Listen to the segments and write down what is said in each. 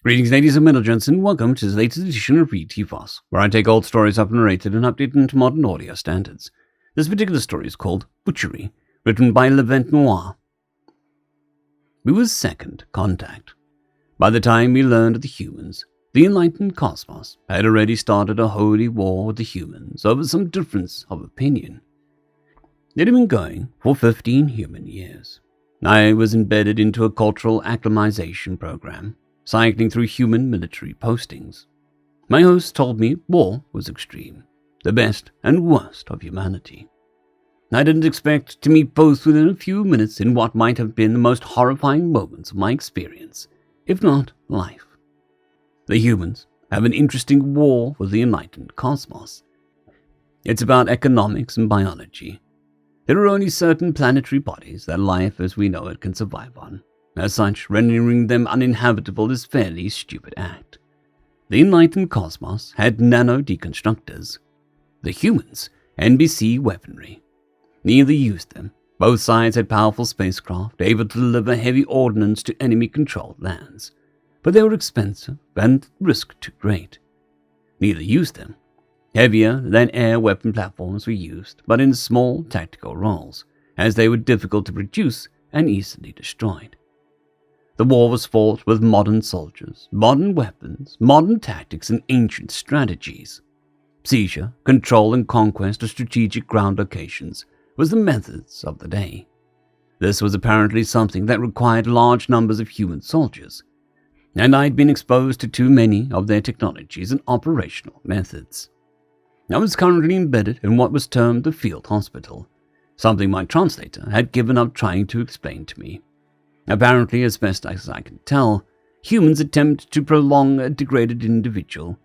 Greetings, ladies and gentlemen, and welcome to the latest edition of RE339, where I take old stories up narrated and update them to modern audio standards. This particular story is called Butchery, written by LeVentNoir. We were second contact. By the time we learned of the humans, the enlightened cosmos had already started a holy war with the humans over some difference of opinion. It had been going for 15 human years. I was embedded into a cultural acclimatization program, cycling through human military postings. My host told me war was extreme, the best and worst of humanity. I didn't expect to meet both within a few minutes in what might have been the most horrifying moments of my experience, if not life. The humans have an interesting war with the enlightened cosmos. It's about economics and biology. There are only certain planetary bodies that life as we know it can survive on. As such, rendering them uninhabitable is a fairly stupid act. The enlightened cosmos had nano-deconstructors. The humans, NBC weaponry. Neither used them. Both sides had powerful spacecraft, able to deliver heavy ordnance to enemy-controlled lands. But they were expensive and risk too great. Neither used them. Heavier than air weapon platforms were used, but in small tactical roles, as they were difficult to produce and easily destroyed. The war was fought with modern soldiers, modern weapons, modern tactics, and ancient strategies. Seizure, control, and conquest of strategic ground locations was the methods of the day. This was apparently something that required large numbers of human soldiers, and I'd been exposed to too many of their technologies and operational methods. I was currently embedded in what was termed the field hospital, something my translator had given up trying to explain to me. Apparently, as best as I can tell, humans attempt to prolong a degraded individual.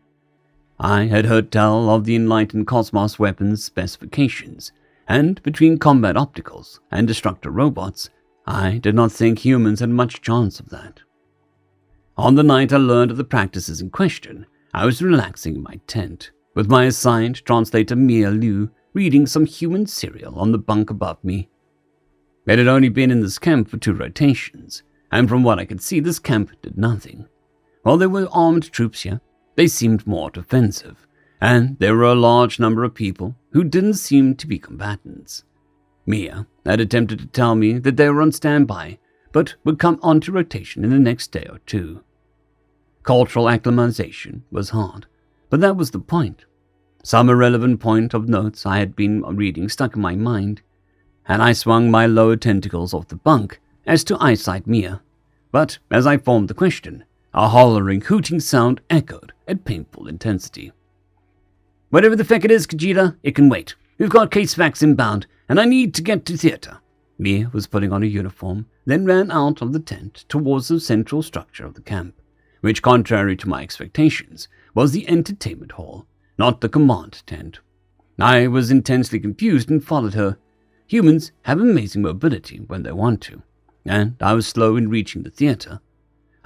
I had heard tell of the enlightened cosmos weapons specifications, and between combat opticals and destructor robots, I did not think humans had much chance of that. On the night I learned of the practices in question, I was relaxing in my tent, with my assigned translator Mia Liu reading some human serial on the bunk above me. It had only been in this camp for 2 rotations, and from what I could see, this camp did nothing. While there were armed troops here, they seemed more defensive, and there were a large number of people who didn't seem to be combatants. Mia had attempted to tell me that they were on standby, but would come onto rotation in the next day or 2. Cultural acclimatization was hard, but that was the point. Some irrelevant point of notes I had been reading stuck in my mind, and I swung my lower tentacles off the bunk as to eyesight Mia. But as I formed the question, a hollering, hooting sound echoed at painful intensity. "Whatever the feck it is, Kajita, it can wait. We've got case facts inbound, and I need to get to theater." Mia was putting on a uniform, then ran out of the tent towards the central structure of the camp, which, contrary to my expectations, was the entertainment hall, not the command tent. I was intensely confused and followed her. Humans have amazing mobility when they want to, and I was slow in reaching the theater.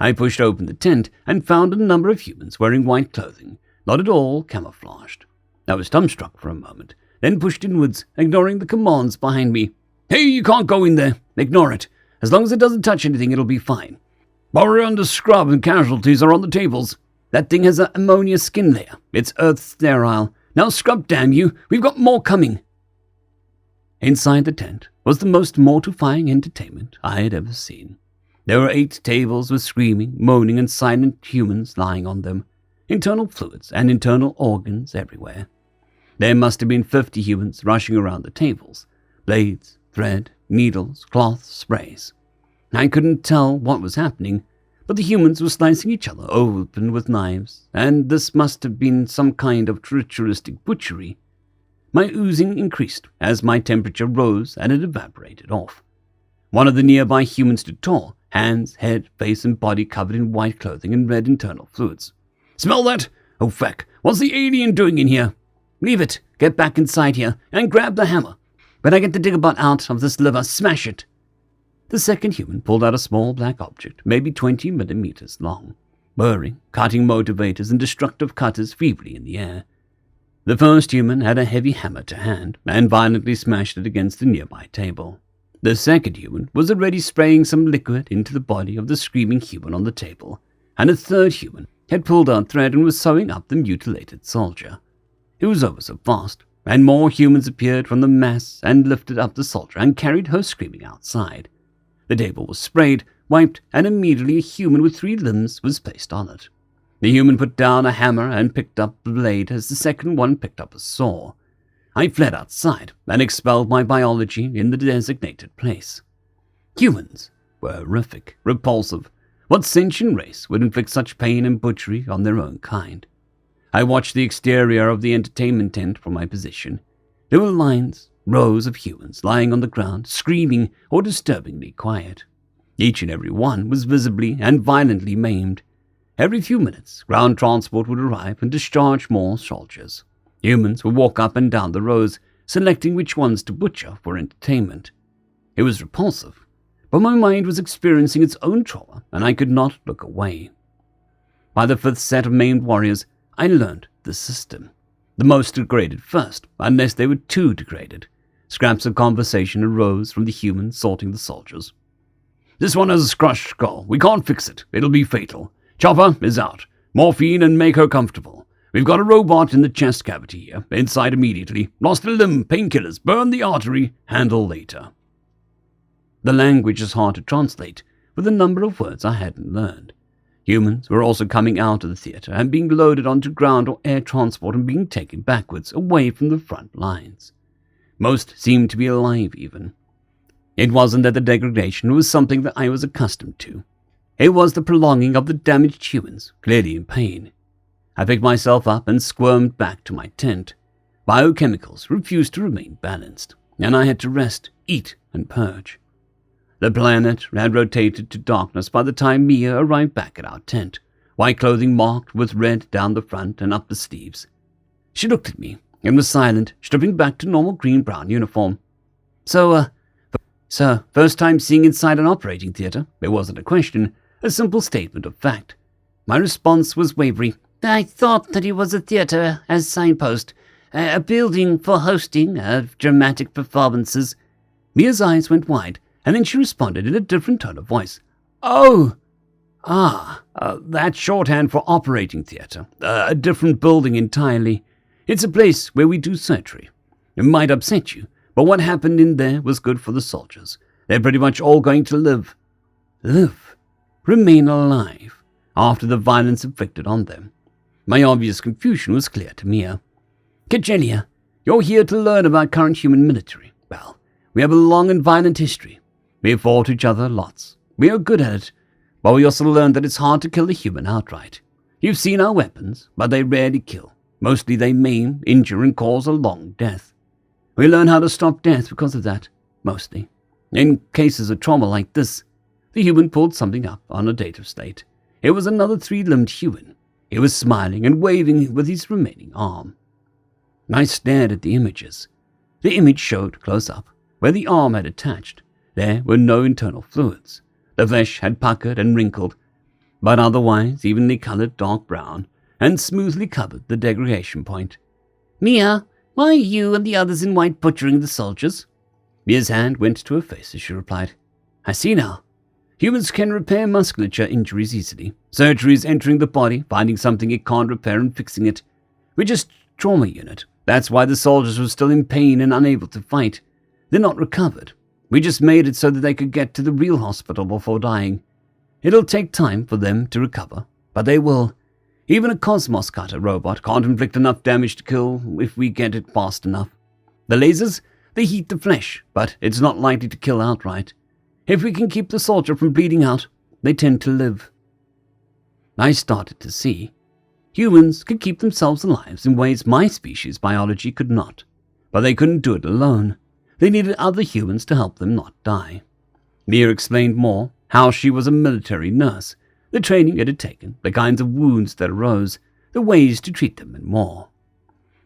I pushed open the tent and found a number of humans wearing white clothing, not at all camouflaged. I was dumbstruck for a moment, then pushed inwards, ignoring the commands behind me. "Hey, you can't go in there. Ignore it. As long as it doesn't touch anything, it'll be fine. Borrow under scrub and casualties are on the tables. That thing has an ammonia skin layer. It's earth sterile. Now scrub, damn you. We've got more coming." Inside the tent was the most mortifying entertainment I had ever seen. There were 8 tables with screaming, moaning, and silent humans lying on them, internal fluids and internal organs everywhere. There must have been 50 humans rushing around the tables, blades, thread, needles, cloth, sprays. I couldn't tell what was happening, but the humans were slicing each other open with knives, and this must have been some kind of ritualistic butchery. My oozing increased as my temperature rose and it evaporated off. One of the nearby humans stood tall, hands, head, face, and body covered in white clothing and red internal fluids. "Smell that? Oh, Feck, what's the alien doing in here?" "Leave it. Get back inside here and grab the hammer. When I get the diggerbot out of this liver, smash it." The second human pulled out a small black object, maybe 20 millimeters long, whirring, cutting motivators and destructive cutters feebly in the air. The first human had a heavy hammer to hand and violently smashed it against the nearby table. The second human was already spraying some liquid into the body of the screaming human on the table, and a third human had pulled out thread and was sewing up the mutilated soldier. It was over so fast, and more humans appeared from the mass and lifted up the soldier and carried her screaming outside. The table was sprayed, wiped, and immediately a human with 3 limbs was placed on it. The human put down a hammer and picked up the blade as the second one picked up a saw. I fled outside and expelled my biology in the designated place. Humans were horrific, repulsive. What sentient race would inflict such pain and butchery on their own kind? I watched the exterior of the entertainment tent from my position. There were lines, rows of humans lying on the ground, screaming or disturbingly quiet. Each and every one was visibly and violently maimed. Every few minutes, ground transport would arrive and discharge more soldiers. Humans would walk up and down the rows, selecting which ones to butcher for entertainment. It was repulsive, but my mind was experiencing its own trauma, and I could not look away. By the 5th set of maimed warriors, I learned the system. The most degraded first, unless they were too degraded. Scraps of conversation arose from the humans sorting the soldiers. "This one has a crushed skull. We can't fix it. It'll be fatal. Chopper is out. Morphine and make her comfortable. We've got a robot in the chest cavity here. Inside immediately. Lost a limb. Painkillers. Burn the artery. Handle later." The language is hard to translate with the number of words I hadn't learned. Humans were also coming out of the theater and being loaded onto ground or air transport and being taken backwards away from the front lines. Most seemed to be alive even. It wasn't that the degradation was something that I was accustomed to. It was the prolonging of the damaged humans, clearly in pain. I picked myself up and squirmed back to my tent. Biochemicals refused to remain balanced, and I had to rest, eat, and purge. The planet had rotated to darkness by the time Mia arrived back at our tent, white clothing marked with red down the front and up the sleeves. She looked at me and was silent, stripping back to normal green-brown uniform. So, first time seeing inside an operating theater. It wasn't a question, a simple statement of fact. My response was wavery. "I thought that it was a theater as signpost, a building for hosting of dramatic performances." Mia's eyes went wide, and then she responded in a different tone of voice. That's shorthand for operating theater. A different building entirely. It's a place where we do surgery. It might upset you, but what happened in there was good for the soldiers. They're pretty much all going to live. Remain alive, after the violence inflicted on them. My obvious confusion was clear to Mia. "Kajelia, you're here to learn about current human military. Well, we have a long and violent history. We have fought each other lots. We are good at it, but we also learned that it's hard to kill a human outright. You've seen our weapons, but they rarely kill. Mostly they maim, injure, and cause a long death. We learn how to stop death because of that, mostly. In cases of trauma like this," the human pulled something up on a data slate. It was another 3-limbed human. He was smiling and waving with his remaining arm. I stared at the images. The image showed close up where the arm had attached. There were no internal fluids. The flesh had puckered and wrinkled, but otherwise evenly colored dark brown and smoothly covered the degradation point. "Mia, why are you and the others in white butchering the soldiers?" Mia's hand went to her face as she replied. "I see now. Humans can repair musculature injuries easily. Surgery is entering the body, finding something it can't repair and fixing it. We're just trauma unit. That's why the soldiers were still in pain and unable to fight. They're not recovered. We just made it so that they could get to the real hospital before dying. It'll take time for them to recover, but they will. Even a Cosmos Cutter robot can't inflict enough damage to kill if we get it fast enough. The lasers, they heat the flesh, but it's not likely to kill outright. If we can keep the soldier from bleeding out, they tend to live." I started to see. Humans could keep themselves alive in ways my species' biology could not, but they couldn't do it alone. They needed other humans to help them not die. Mia explained more, how she was a military nurse, the training it had taken, the kinds of wounds that arose, the ways to treat them, and more.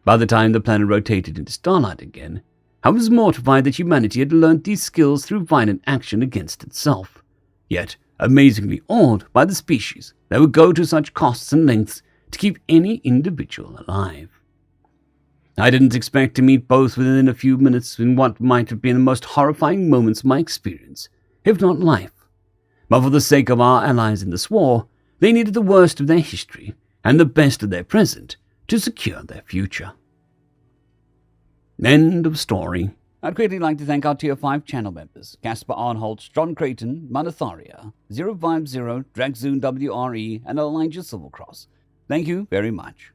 By the time the planet rotated into starlight again, I was mortified that humanity had learned these skills through violent action against itself, yet amazingly awed by the species that would go to such costs and lengths to keep any individual alive. I didn't expect to meet both within a few minutes in what might have been the most horrifying moments of my experience, if not life. But for the sake of our allies in this war, They needed the worst of their history and the best of their present to secure their future. End of story. I'd quickly like to thank our Tier 5 channel members, Casper Arnholt, John Creighton, Manatharia, 050, Dragzoon WRE, and Elijah Silvercross. Thank you very much.